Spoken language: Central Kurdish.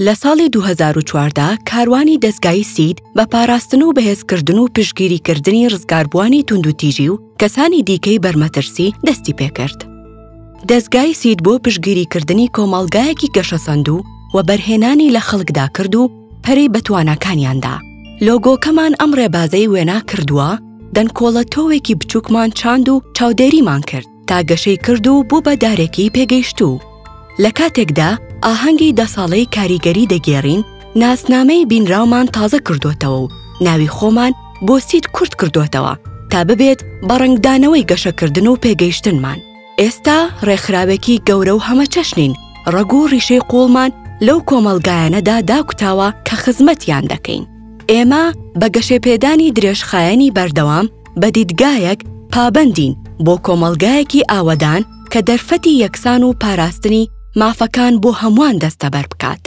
لە ساڵی 2014 کاروانی دەستگای سید بە پاراستن و بەهێزکردن و پشتگیریکردنی ڕزگاربوانی توندوتیژی و کەسانی دیکەی بەرمەترسی دەستی پێکرد. دەستگای سید بۆ پشتگیریکردنی کۆمەڵگایەکی گەشەسەند و بەرهێنانی لە خەڵکدا کرد و پەرەی بەتوانەکانیاندا. لۆگۆکەمان ئەم ڕێبازەی وێنا کردووە، دەنکۆڵە تۆوێکی بچووکمان چاند و چاودێریمان کرد تا گەشەی کرد و بوو بە دارێکی پێگەیشتوو. لە کاتێکدا ئاهەنگی 10 ساڵەی کاریگەری دەگێڕین، ناسنامەی بینراومان تازە کردوتەوە و ناوی خۆمان بۆ سید کورت کردوتەوە تا ببێت بەڕنگدانەوەی گەشەکردن و پێگەیشتنمان. ئێستا ڕێکخراوێکی گەورە و هەمە چەشنین، ڕەگ و ڕیشەی قوڵمان لەو کۆمەڵگایانەدا داکوتاوە کە خزمەتیان دەکەین. ئێمە بە گەشەپێدانی درێژخایەنی بەردەوام بە دیدگایەک پابەندین بۆ کۆمەڵگایەکی ئاوەدان کە دەرفەتی یەکسان و پاراستنی مافەکان بۆ هەمووان دەستەبەر بکات.